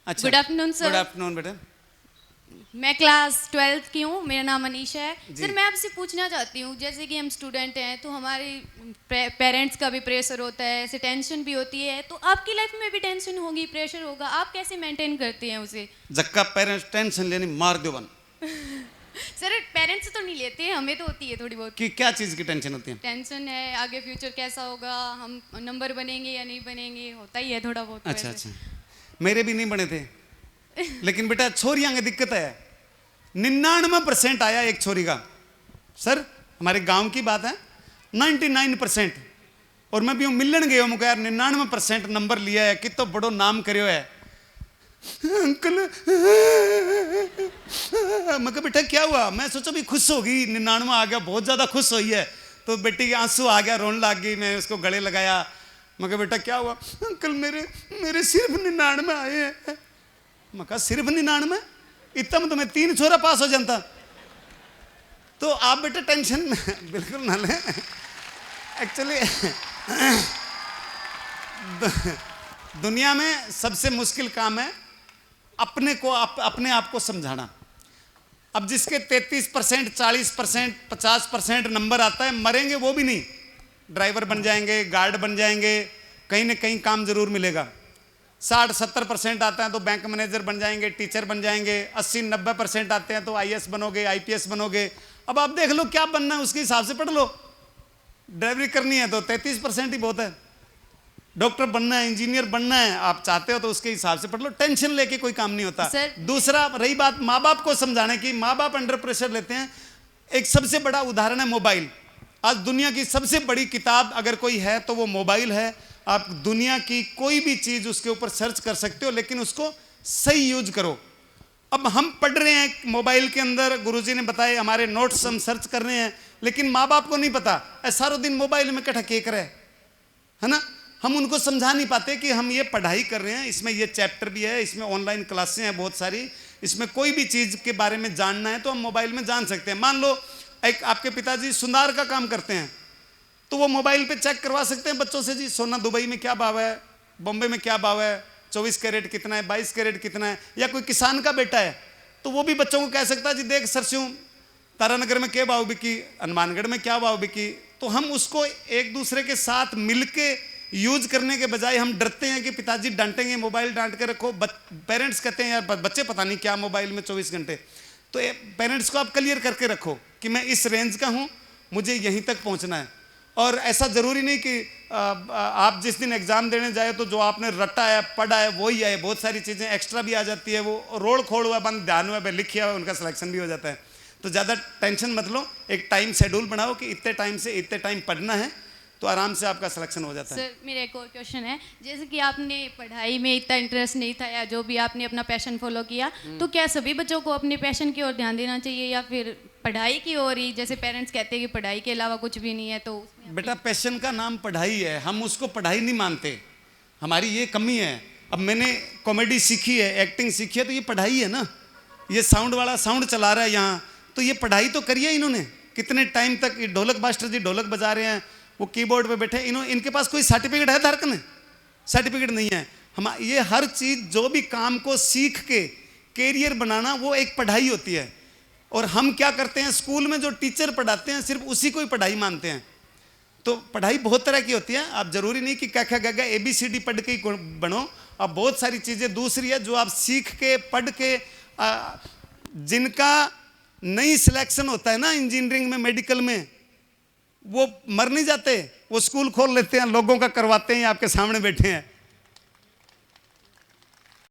अच्छा, good afternoon sir. Good afternoon बेटा। मैं क्लास 12th की हूँ, मेरा नाम अनीशा है। सर मैं आपसे पूछना चाहती हूँ, जैसे कि हम स्टूडेंट हैं तो हमारे पेरेंट्स का भी प्रेशर होता है, ऐसे टेंशन भी होती है, तो आपकी लाइफ में भी टेंशन होगी, प्रेशर होगा, आप कैसे मेंटेन करते हैं उसे? जक्का पेरेंट्स टेंशन लेनी मार दो बन। सर पेरेंट्स तो नहीं लेते, हमें तो होती है थोड़ी बहुत। कि क्या चीज की टेंशन होती है? टेंशन है आगे फ्यूचर कैसा होगा, हम नंबर बनेंगे या नहीं बनेंगे, होता ही है थोड़ा बहुत। अच्छा अच्छा, मेरे भी नहीं बने थे लेकिन बेटा छोरियां की दिक्कत है। 99% आया एक छोरी का। सर हमारे गांव की बात है, 99%। और मैं भी हूँ मिलन गए मुझे यार 99% नंबर लिया है, कि तो बड़ो नाम करो है। अंकल मैं कहा बेटा क्या हुआ? मैं सोचा भी खुश होगी, 99 आ गया, बहुत ज्यादा खुश हुई है। तो बेटी के आंसू आ गया, रोने लग गई। मैं उसको गले लगाया, मैं कहा बेटा क्या हुआ? अंकल मेरे सिर्फ 99 आए हैं। मैं कहा सिर्फ 99? इतना में तो मैं 3 छोरा पास हो जाता। तो आप बेटा टेंशन बिल्कुल ना लें। एक्चुअली दुनिया में सबसे मुश्किल काम है अपने आप को समझाना। अब जिसके 33%, 40%, 50% नंबर आता है, मरेंगे वो भी नहीं, ड्राइवर बन जाएंगे, गार्ड बन जाएंगे, कहीं ना कहीं काम जरूर मिलेगा। 60-70% आता है तो बैंक मैनेजर बन जाएंगे, टीचर बन जाएंगे। 80-90% आते हैं तो आईएएस बनोगे, आईपीएस बनोगे। अब आप देख लो क्या बनना है, उसके हिसाब से पढ़ लो। ड्राइवरी करनी है तो 33% ही बहुत है। डॉक्टर बनना है, इंजीनियर बनना है, आप चाहते हो तो उसके हिसाब से पढ़ लो। टेंशन लेके कोई काम नहीं होता। दूसरा रही बात माँ बाप को समझाने की, माँ बाप अंडर प्रेशर लेते हैं। एक सबसे बड़ा उदाहरण है मोबाइल। आज दुनिया की सबसे बड़ी किताब अगर कोई है तो वो मोबाइल है। आप दुनिया की कोई भी चीज उसके ऊपर सर्च कर सकते हो, लेकिन उसको सही यूज करो। अब हम पढ़ रहे हैं मोबाइल के अंदर, गुरुजी ने बताए, हमारे नोट्स हम सर्च कर रहे हैं, लेकिन माँ बाप को नहीं पता सारा दिन मोबाइल में कटा केक रहे है ना। हम उनको समझा नहीं पाते कि हम ये पढ़ाई कर रहे हैं, इसमें ये चैप्टर भी है, इसमें ऑनलाइन क्लासें हैं बहुत सारी, इसमें कोई भी चीज़ के बारे में जानना है तो हम मोबाइल में जान सकते हैं। मान लो एक आपके पिताजी सुनार का काम करते हैं तो वो मोबाइल पे चेक करवा सकते हैं बच्चों से, जी सोना दुबई में क्या भाव है, बॉम्बे में क्या भाव है, 24 कैरेट कितना है, 22 कैरेट कितना है। या कोई किसान का बेटा है तो वो भी बच्चों को कह सकता है, जी देख सरसों तारानगर में क्या भाव बिकी, हनुमानगढ़ में क्या भाव बिकी। तो हम उसको एक दूसरे के साथ मिलके यूज करने के बजाय हम डरते हैं कि पिताजी डांटेंगे, मोबाइल डांट के रखो। पेरेंट्स कहते हैं यार बच्चे पता नहीं क्या मोबाइल में 24 घंटे। तो पेरेंट्स को आप क्लियर करके रखो कि मैं इस रेंज का हूं, मुझे यहीं तक पहुंचना है। और ऐसा जरूरी नहीं कि आप जिस दिन एग्जाम देने जाए तो जो आपने रटा है पढ़ा है वही आए, बहुत सारी चीजें एक्स्ट्रा भी आ जाती है। वो रोड खोड़ हुआ बंद ध्यान हुआ लिखा हुआ, उनका सिलेक्शन भी हो जाता है। तो ज़्यादा टेंशन मत लो, एक टाइम शेड्यूल बनाओ कि इतने टाइम से इतने टाइम पढ़ना है, तो आराम से आपका सिलेक्शन हो जाता है। सर मेरा एक और क्वेश्चन है, जैसे कि आपने पढ़ाई में इतना इंटरेस्ट नहीं था या जो भी आपने अपना पैशन फॉलो किया, तो क्या सभी बच्चों को अपने पैशन की ओर ध्यान देना चाहिए या फिर पढ़ाई की ओर ही? जैसे पेरेंट्स कहते हैं कि पढ़ाई के अलावा कुछ भी नहीं है, तो बेटा पैशन का नाम पढ़ाई है, हम उसको पढ़ाई नहीं मानते, हमारी ये कमी है। अब मैंने कॉमेडी सीखी है, एक्टिंग सीखी है, तो ये पढ़ाई है ना। ये साउंड वाला साउंड चला रहा है यहाँ, तो ये पढ़ाई तो करी है इन्होंने। कितने टाइम तक ढोलक मास्टर जी ढोलक बजा रहे हैं, वो कीबोर्ड पे बैठे, इनके पास कोई सर्टिफिकेट है धारक ने? सर्टिफिकेट नहीं है। हम ये हर चीज जो भी काम को सीख के कैरियर बनाना वो एक पढ़ाई होती है। और हम क्या करते हैं, स्कूल में जो टीचर पढ़ाते हैं सिर्फ उसी को ही पढ़ाई मानते हैं। तो पढ़ाई बहुत तरह की होती है। आप जरूरी नहीं कि क्या क्या गा ABCD पढ़ के ही बनो। अब बहुत सारी चीजें दूसरी है जो आप सीख के पढ़ के, जिनका नई सिलेक्शन होता है ना इंजीनियरिंग में, मेडिकल में, वो मर नहीं जाते, वो स्कूल खोल लेते हैं, लोगों का करवाते हैं, आपके सामने बैठे हैं।